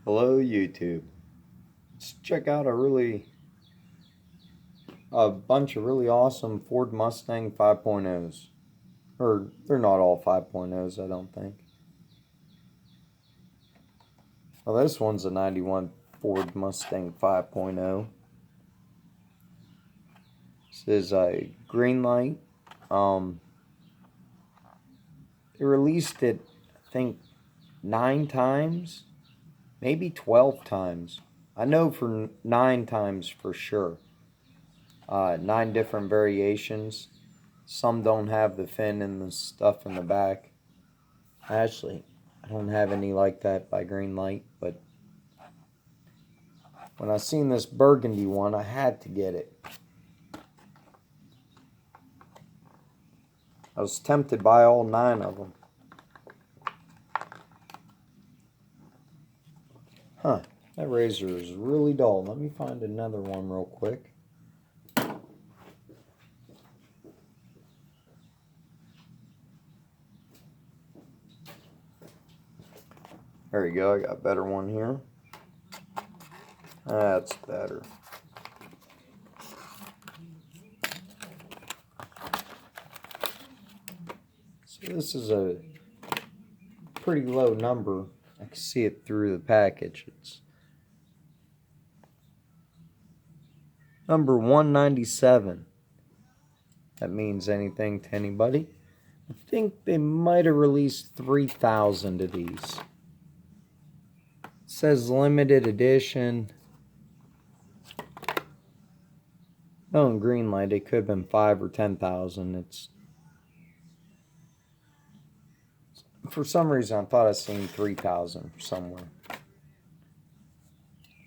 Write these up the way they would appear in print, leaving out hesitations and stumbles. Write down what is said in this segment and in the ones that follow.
Hello YouTube. Let's check out a bunch of really awesome Ford Mustang 5.0s. Or they're not all 5.0s, I don't think. Well, this one's a 91 Ford Mustang 5.0. This is a Greenlight. They released it, I think, 9 times, maybe 12 times. I know for 9 times for sure. 9 different variations. Some don't have the fin and the stuff in the back. Actually, I don't have any like that by Greenlight, but when I seen this burgundy one, I had to get it. I was tempted by all 9 of them. Huh, that razor is really dull. Let me find another one real quick. There you go, I got a better one here. That's better. So this is a pretty low number. I can see it through the package. It's number 197. That means anything to anybody. I think they might have released 3,000 of these. It says limited edition. Oh, in Greenlight, it could have been 5 or 10,000. It's for some reason I thought I seen 3,000 somewhere.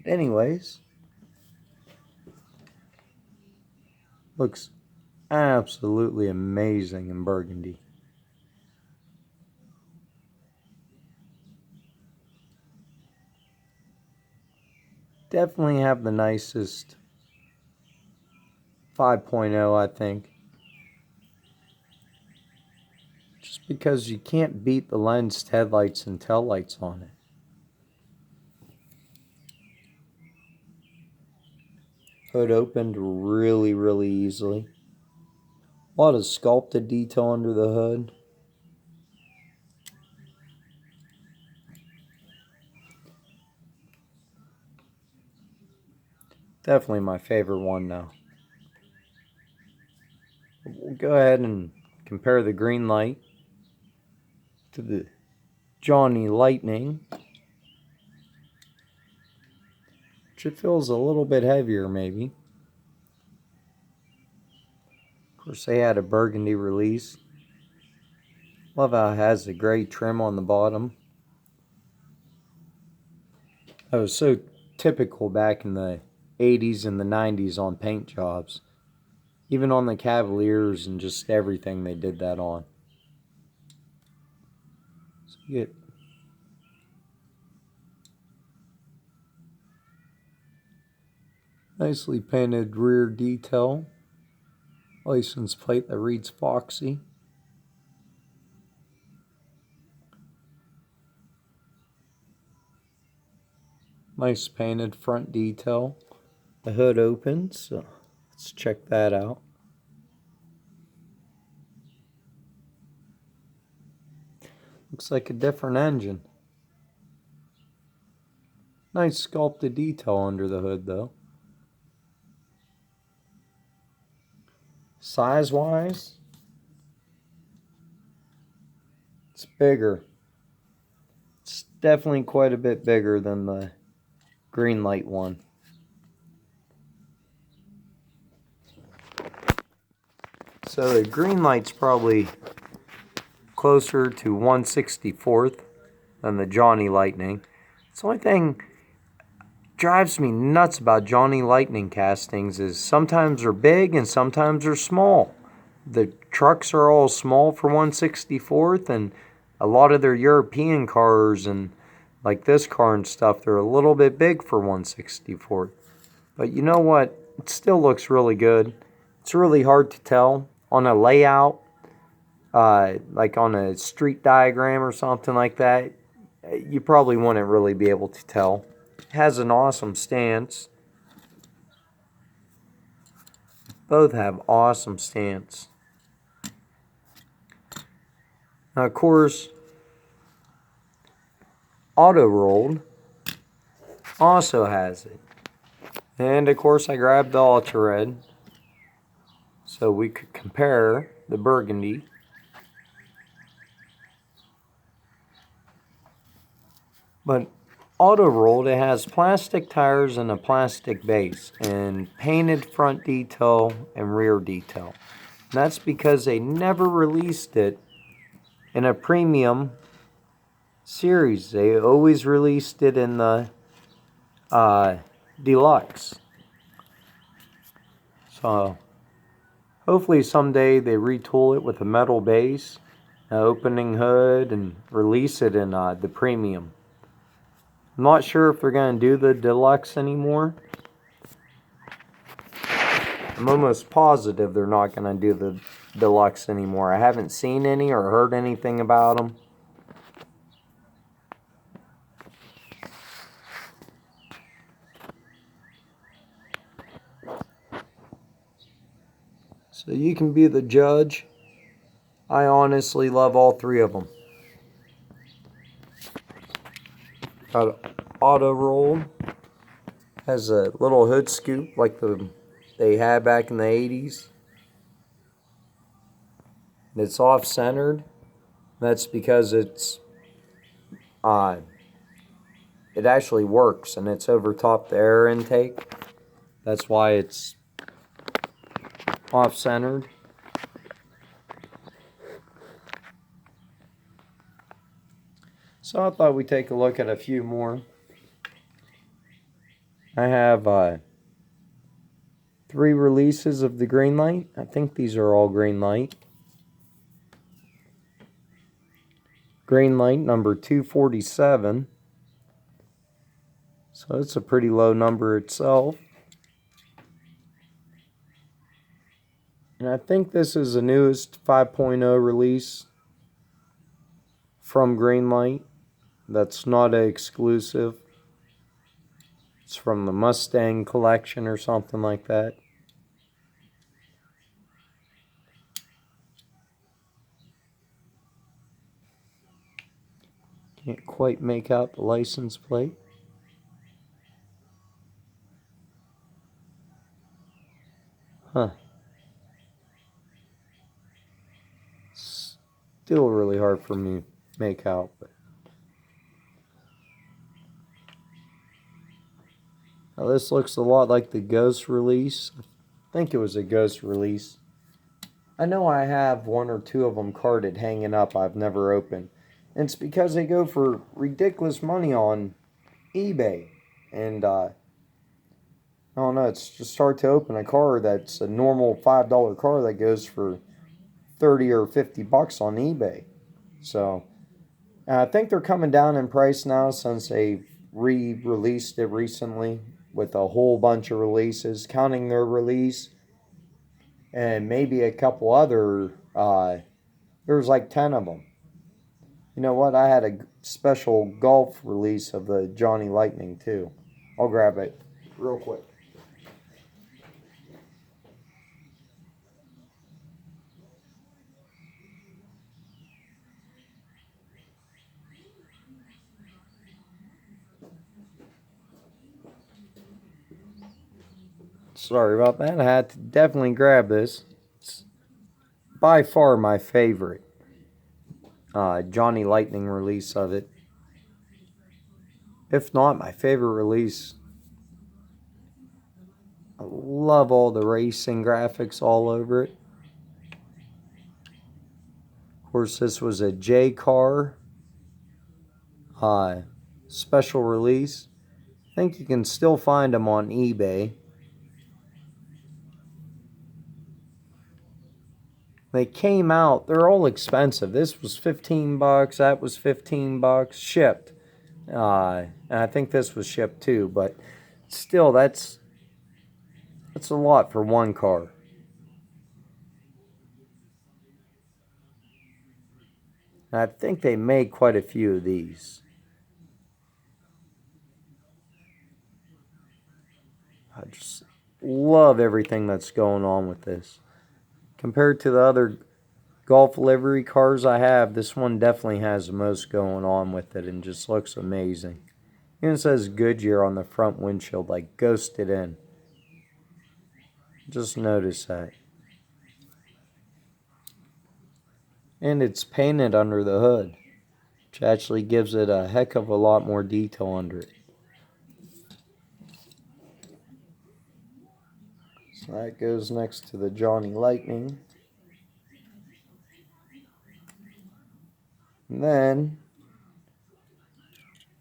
Anyways, looks absolutely amazing in burgundy. Definitely have the nicest 5.0, I think. Just because you can't beat the lensed headlights and taillights on it. Hood opened really easily. A lot of sculpted detail under the hood. Definitely my favorite one now. We'll go ahead and compare the Greenlight to the Johnny Lightning, which it feels a little bit heavier maybe. Of course, they had a burgundy release. Love how it has the gray trim on the bottom. That was so typical back in the 80s and the 90s on paint jobs. Even on the Cavaliers and just everything, they did that on. So you get nicely painted rear detail. License plate that reads Foxy. Nice painted front detail. The hood opens, so let's check that out. Looks like a different engine. Nice sculpted detail under the hood though. Size-wise, it's bigger. It's definitely quite a bit bigger than the Greenlight one. So the Greenlight's probably closer to 1/64th than the Johnny Lightning. It's the only thing drives me nuts about Johnny Lightning castings is sometimes they're big and sometimes they're small. The trucks are all small for 1/64th, and a lot of their European cars and like this car and stuff, they're a little bit big for 1/64th. But you know what? It still looks really good. It's really hard to tell on a layout, like on a street diagram or something like that. you probably wouldn't really be able to tell. It has an awesome stance. Both have awesome stance. Now, of course, auto rolled also has it. And of course, I grabbed the ultra red so we could compare the burgundy. But auto rolled, it has plastic tires and a plastic base and painted front detail and rear detail. And that's because they never released it in a premium series. They always released it in the deluxe. So hopefully someday they retool it with a metal base, an opening hood, and release it in the premium. I'm not sure if they're going to do the deluxe anymore. I'm almost positive they're not going to do the deluxe anymore. I haven't seen any or heard anything about them. So you can be the judge. I honestly love all three of them. Got auto roll. Has a little hood scoop like they had back in the 80s. It's off-centered. That's because it actually works and it's over top the air intake. That's why it's off-centered. So I thought we'd take a look at a few more. I have 3 releases of the Greenlight. I think these are all Greenlight. Greenlight number 247. So it's a pretty low number itself. And I think this is the newest 5.0 release from Greenlight. That's not an exclusive. It's from the Mustang collection or something like that. Can't quite make out the license plate. Huh. Still really hard for me to make out. But now this looks a lot like the Ghost release. I think it was a Ghost release. I know I have 1 or 2 of them carded hanging up I've never opened. And it's because they go for ridiculous money on eBay. And I don't know, it's just hard to open a car that's a normal $5 car that goes for 30 or 50 bucks on eBay. So I think they're coming down in price now since they re-released it recently with a whole bunch of releases, counting their release and maybe a couple other. There's like 10 of them. You know what? I had a special golf release of the Johnny Lightning too. I'll grab it real quick. Sorry about that. I had to definitely grab this. It's by far my favorite Johnny Lightning release of it. If not my favorite release. I love all the racing graphics all over it. Of course, this was a J car special release. I think you can still find them on eBay. They came out, they're all expensive. This was 15 bucks, that was 15 bucks, shipped. And I think this was shipped too, but still, that's a lot for one car. And I think they made quite a few of these. I just love everything that's going on with this. Compared to the other Golf livery cars I have, this one definitely has the most going on with it and just looks amazing. Even says Goodyear on the front windshield, like ghosted in. Just notice that. And it's painted under the hood, which actually gives it a heck of a lot more detail under it. So that goes next to the Johnny Lightning. And then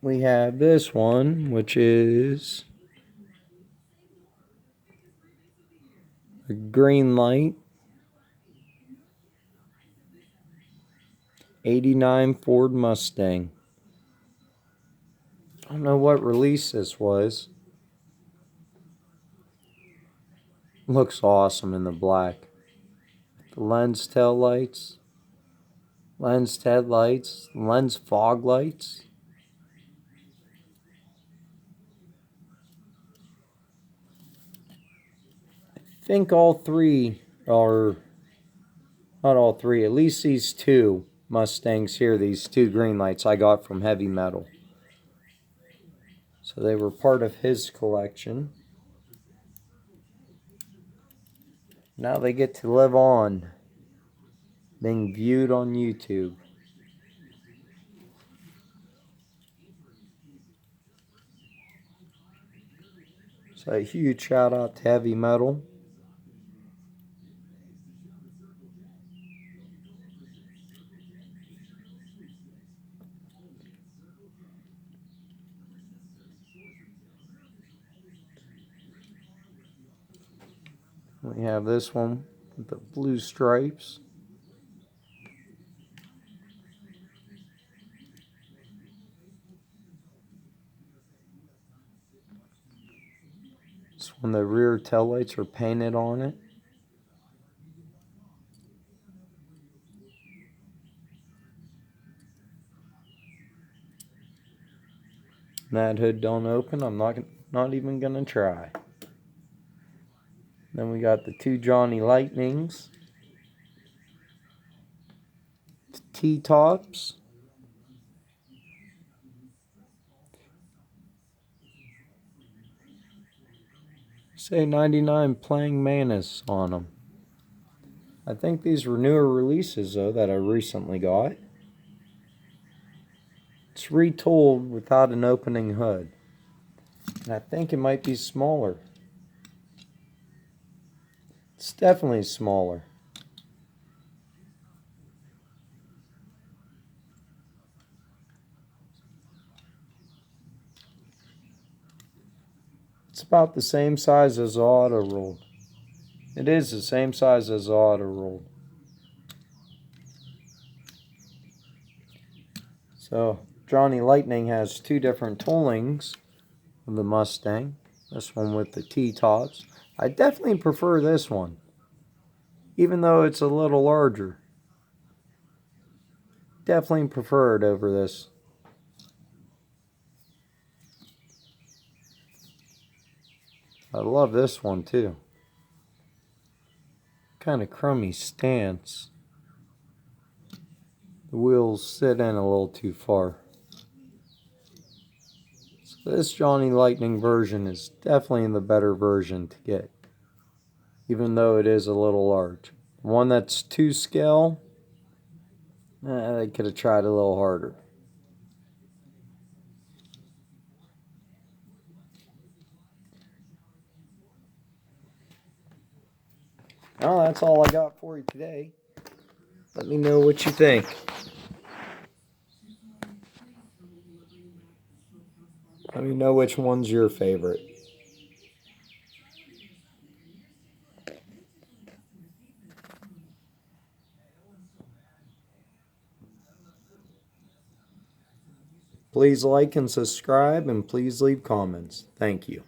we have this one, which is a Greenlight 89 Ford Mustang. I don't know what release this was. Looks awesome in the black. The lens tail lights, lens headlights, lens fog lights. I think all three are, not all three, at least these two Mustangs here, these two Greenlights I got from Heavy Metal. So they were part of his collection. Now they get to live on, being viewed on YouTube. So a huge shout out to Heavy Metal. We have this one with the blue stripes. This one, the rear taillights are painted on it. That hood don't open. I'm not even gonna try. Then we got the two Johnny Lightnings, T-tops. Say 99 playing Manus on them. I think these were newer releases though that I recently got. It's retooled without an opening hood. And I think it might be smaller. It's definitely smaller. It's about the same size as the auto rolled. It is the same size as the auto rolled. So Johnny Lightning has two different toolings of the Mustang. This one with the T-tops. I definitely prefer this one, even though it's a little larger. Definitely prefer it over this. I love this one too. Kind of crummy stance. The wheels sit in a little too far. So this Johnny Lightning version is definitely the better version to get, even though it is a little large. The one that's 2 scale, they could have tried a little harder. Well, that's all I got for you today. Let me know what you think. Let me know which one's your favorite. Please like and subscribe, and please leave comments. Thank you.